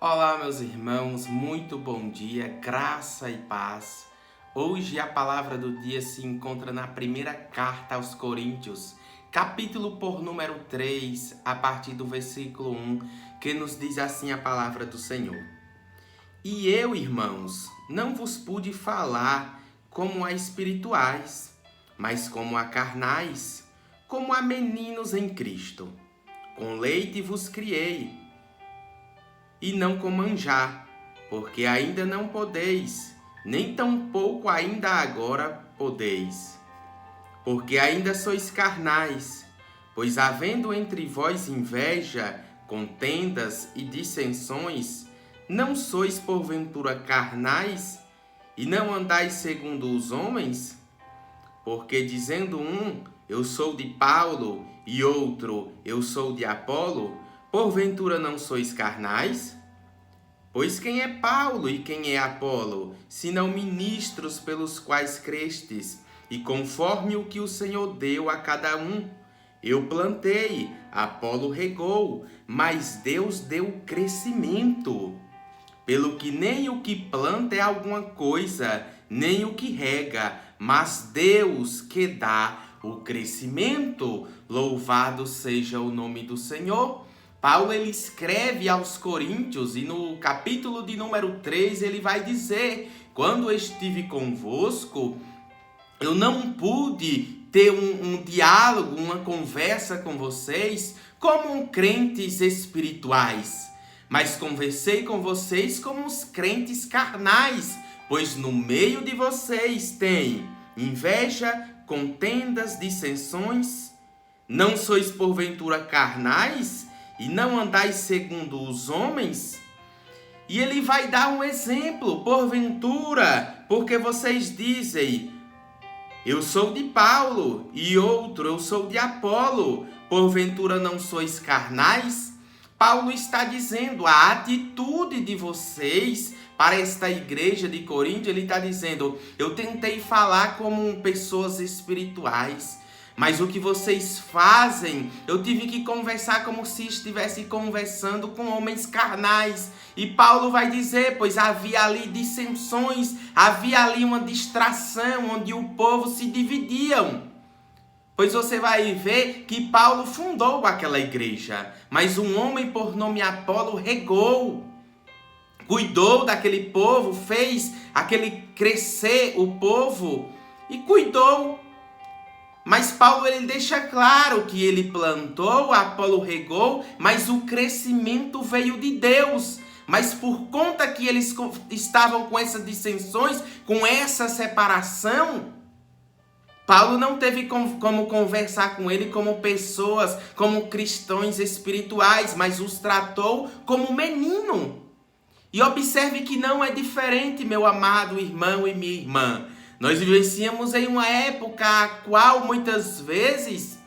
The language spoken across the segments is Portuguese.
Olá, meus irmãos, muito bom dia, graça e paz. Hoje a palavra do dia se encontra na primeira carta aos Coríntios, capítulo por número 3, a partir do versículo 1, que nos diz assim a palavra do Senhor. E eu, irmãos, não vos pude falar como a espirituais, mas como a carnais, como a meninos em Cristo. Com leite vos criei, e não com manjar, porque ainda não podeis, nem tampouco ainda agora podeis. Porque ainda sois carnais, pois havendo entre vós inveja, contendas e dissensões, não sois porventura carnais, e não andais segundo os homens? Porque dizendo um, eu sou de Paulo, e outro, eu sou de Apolo, porventura não sois carnais? Pois quem é Paulo e quem é Apolo, senão ministros pelos quais crestes, e conforme o que o Senhor deu a cada um? Eu plantei, Apolo regou, mas Deus deu o crescimento. Pelo que nem o que planta é alguma coisa, nem o que rega, mas Deus que dá o crescimento. Louvado seja o nome do Senhor. Paulo ele escreve aos Coríntios e no capítulo de número 3 ele vai dizer: quando estive convosco, eu não pude ter um diálogo, uma conversa com vocês como crentes espirituais, mas conversei com vocês como os crentes carnais, pois no meio de vocês tem inveja, contendas, dissensões. Não sois porventura carnais e não andais segundo os homens? E ele vai dar um exemplo, porventura, porque vocês dizem, eu sou de Paulo, e outro, eu sou de Apolo, porventura não sois carnais? Paulo está dizendo, a atitude de vocês para esta igreja de Corinto, ele está dizendo, eu tentei falar como pessoas espirituais, mas o que vocês fazem, eu tive que conversar como se estivesse conversando com homens carnais. E Paulo vai dizer, pois havia ali dissensões, havia ali uma distração, onde o povo se dividiam. Pois você vai ver que Paulo fundou aquela igreja, mas um homem por nome Apolo regou, cuidou daquele povo, fez aquele crescer o povo e cuidou. Mas Paulo ele deixa claro que ele plantou, Apolo regou, mas o crescimento veio de Deus. Mas por conta que eles estavam com essas dissensões, com essa separação, Paulo não teve como conversar com ele como pessoas, como cristãos espirituais, mas os tratou como menino. E observe que não é diferente, meu amado irmão e minha irmã. Nós vivenciamos em uma época a qual muitas vezes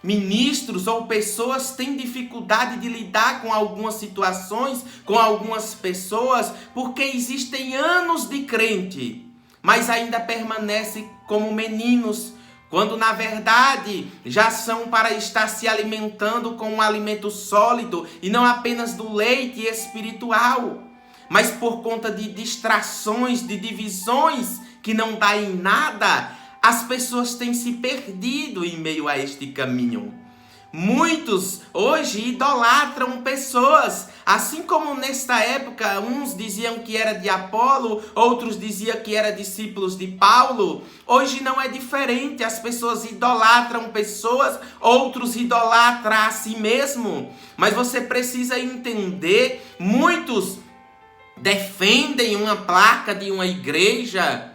ministros ou pessoas têm dificuldade de lidar com algumas situações, com algumas pessoas, porque existem anos de crente, mas ainda permanecem como meninos, quando na verdade já são para estar se alimentando com um alimento sólido e não apenas do leite espiritual. Mas por conta de distrações, de divisões que não dá em nada, as pessoas têm se perdido em meio a este caminho. Muitos hoje idolatram pessoas, assim como nesta época uns diziam que era de Apolo, outros diziam que era discípulos de Paulo. Hoje não é diferente, as pessoas idolatram pessoas, outros idolatram a si mesmo. Mas você precisa entender, muitos defendem uma placa de uma igreja.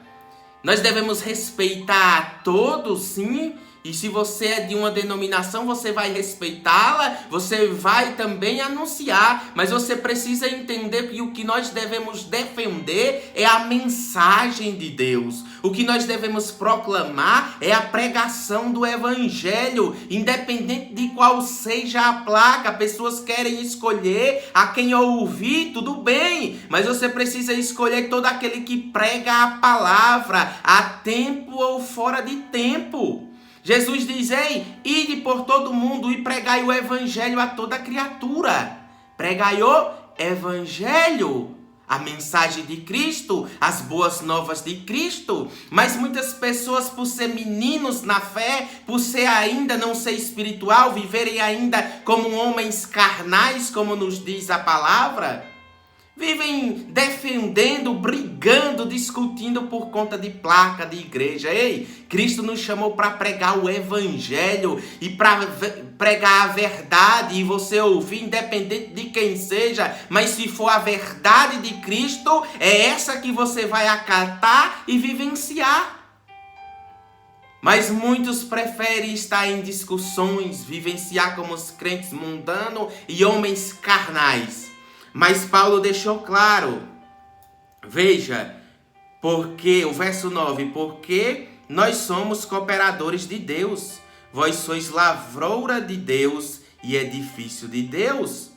Nós devemos respeitar a todos, sim. E se você é de uma denominação, você vai respeitá-la, você vai também anunciar. Mas você precisa entender que o que nós devemos defender é a mensagem de Deus. O que nós devemos proclamar é a pregação do evangelho, independente de qual seja a placa. Pessoas querem escolher a quem ouvir, tudo bem, mas você precisa escolher todo aquele que prega a palavra, a tempo ou fora de tempo. Jesus diz, ei, ide por todo mundo e pregai o evangelho a toda criatura. Pregai o evangelho, a mensagem de Cristo, as boas novas de Cristo. Mas muitas pessoas, por ser meninos na fé, por ser ainda não ser espiritual, viverem ainda como homens carnais, como nos diz a palavra, vivem defendendo, brigando, discutindo por conta de placa de igreja. Ei, Cristo nos chamou para pregar o evangelho e para pregar a verdade e você ouvir, independente de quem seja. Mas se for a verdade de Cristo, é essa que você vai acatar e vivenciar. Mas muitos preferem estar em discussões, vivenciar como os crentes mundanos e homens carnais. Mas Paulo deixou claro, veja, porque, o verso 9, porque nós somos cooperadores de Deus, vós sois lavroura de Deus e edifício de Deus,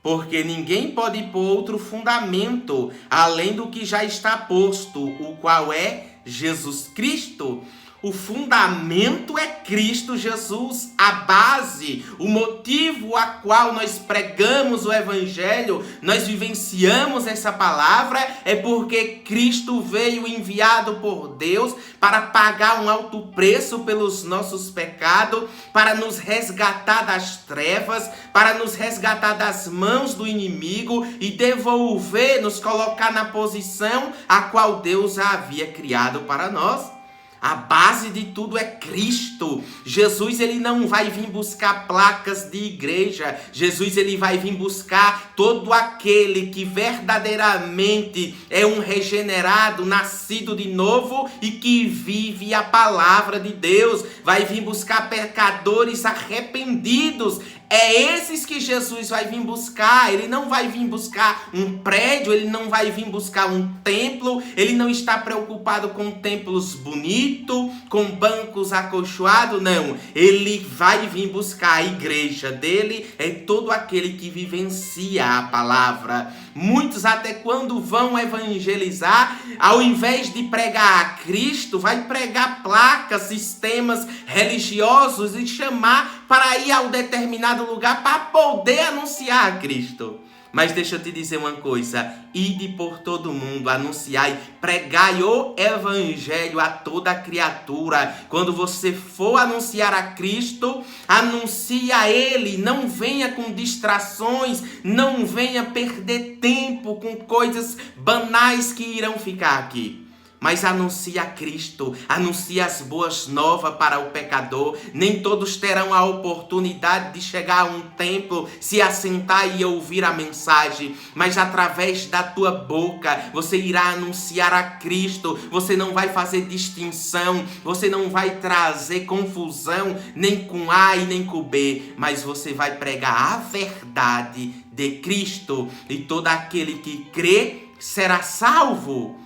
porque ninguém pode pôr outro fundamento, além do que já está posto, o qual é Jesus Cristo. O fundamento é Cristo Jesus, a base, o motivo a qual nós pregamos o evangelho, nós vivenciamos essa palavra, é porque Cristo veio enviado por Deus para pagar um alto preço pelos nossos pecados, para nos resgatar das trevas, para nos resgatar das mãos do inimigo e devolver, nos colocar na posição a qual Deus a havia criado para nós. A base de tudo é Cristo. Jesus, ele não vai vir buscar placas de igreja. Jesus, ele vai vir buscar todo aquele que verdadeiramente é um regenerado, nascido de novo e que vive a palavra de Deus. Vai vir buscar pecadores arrependidos. É esses que Jesus vai vir buscar. Ele não vai vir buscar um prédio, ele não vai vir buscar um templo, ele não está preocupado com templos bonitos, com bancos acolchoados, não. Ele vai vir buscar a igreja dele, é todo aquele que vivencia a palavra. Muitos até quando vão evangelizar, ao invés de pregar a Cristo, vai pregar placas, sistemas religiosos e chamar para ir a um determinado lugar para poder anunciar a Cristo. Mas deixa eu te dizer uma coisa, ide por todo mundo, anunciai, pregai o evangelho a toda criatura. Quando você for anunciar a Cristo, anuncie a Ele, não venha com distrações, não venha perder tempo com coisas banais que irão ficar aqui. Mas anuncie a Cristo, anuncie as boas novas para o pecador. Nem todos terão a oportunidade de chegar a um templo, se assentar e ouvir a mensagem. Mas através da tua boca, você irá anunciar a Cristo. Você não vai fazer distinção, você não vai trazer confusão, nem com A e nem com B. Mas você vai pregar a verdade de Cristo. E todo aquele que crê será salvo.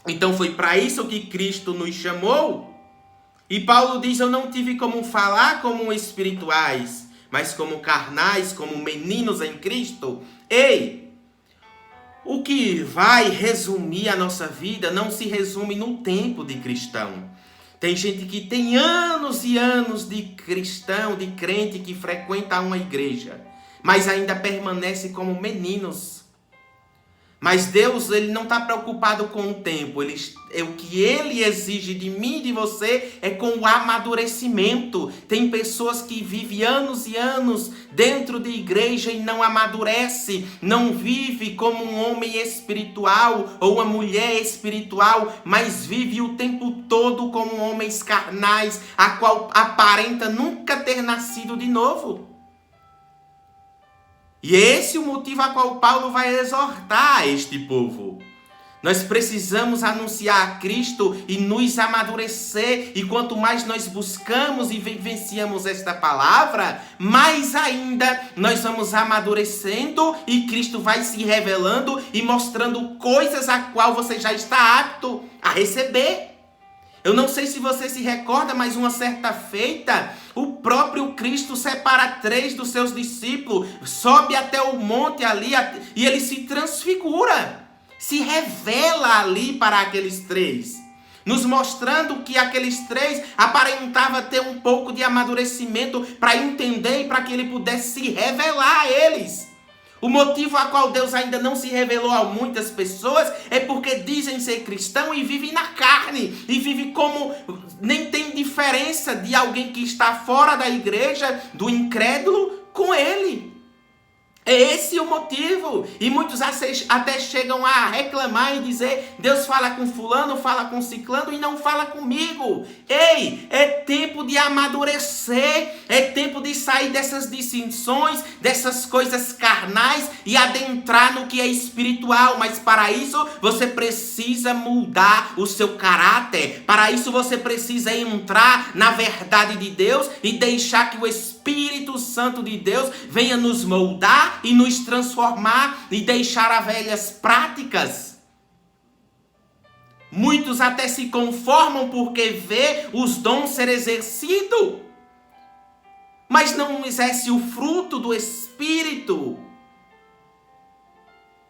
Então foi para isso que Cristo nos chamou. E Paulo diz, eu não tive como falar como espirituais, mas como carnais, como meninos em Cristo. Ei, o que vai resumir a nossa vida não se resume no tempo de cristão. Tem gente que tem anos e anos de cristão, de crente que frequenta uma igreja, mas ainda permanece como meninos. Mas Deus, ele não está preocupado com o tempo. O que ele exige de mim e de você é com o amadurecimento. Tem pessoas que vivem anos e anos dentro de igreja e não amadurece, não vive como um homem espiritual ou uma mulher espiritual, mas vive o tempo todo como homens carnais, a qual aparenta nunca ter nascido de novo. E esse é o motivo a qual Paulo vai exortar este povo. Nós precisamos anunciar a Cristo e nos amadurecer. E quanto mais nós buscamos e vivenciamos esta palavra, mais ainda nós vamos amadurecendo e Cristo vai se revelando e mostrando coisas a qual você já está apto a receber. Eu não sei se você se recorda, mas uma certa feita, o próprio Cristo separa 3 dos seus discípulos, sobe até o monte ali e ele se transfigura, se revela ali para aqueles 3, nos mostrando que aqueles 3 aparentavam ter um pouco de amadurecimento para entender e para que ele pudesse se revelar a eles. O motivo a qual Deus ainda não se revelou a muitas pessoas é porque dizem ser cristão e vivem na carne. E vivem como... nem tem diferença de alguém que está fora da igreja, do incrédulo, com ele. É esse o motivo. E muitos até chegam a reclamar e dizer: Deus fala com fulano, fala com ciclano e não fala comigo. Ei, é tempo de amadurecer. É tempo de sair dessas distinções, dessas coisas carnais e adentrar no que é espiritual. Mas para isso você precisa mudar o seu caráter. Para isso você precisa entrar na verdade de Deus e deixar que o Espírito Santo de Deus venha nos moldar e nos transformar e deixar as velhas práticas. Muitos até se conformam porque vê os dons ser exercidos, mas não exerce o fruto do Espírito.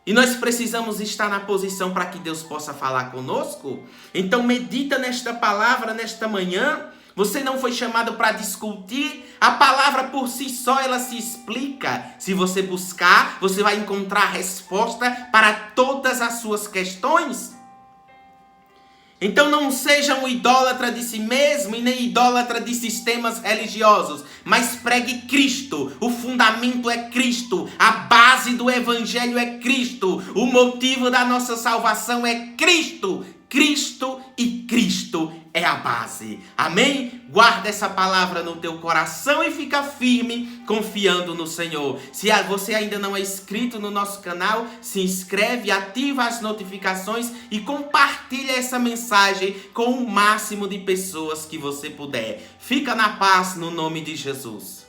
E nós precisamos estar na posição para que Deus possa falar conosco. Então medita nesta palavra nesta manhã. Você não foi chamado para discutir. A palavra por si só, ela se explica. Se você buscar, você vai encontrar resposta para todas as suas questões. Então não seja um idólatra de si mesmo e nem idólatra de sistemas religiosos, mas pregue Cristo. O fundamento é Cristo. A base do evangelho é Cristo. O motivo da nossa salvação é Cristo. Cristo e Cristo é a base. Amém? Guarda essa palavra no teu coração e fica firme, confiando no Senhor. Se você ainda não é inscrito no nosso canal, se inscreve, ativa as notificações e compartilha essa mensagem com o máximo de pessoas que você puder. Fica na paz no nome de Jesus.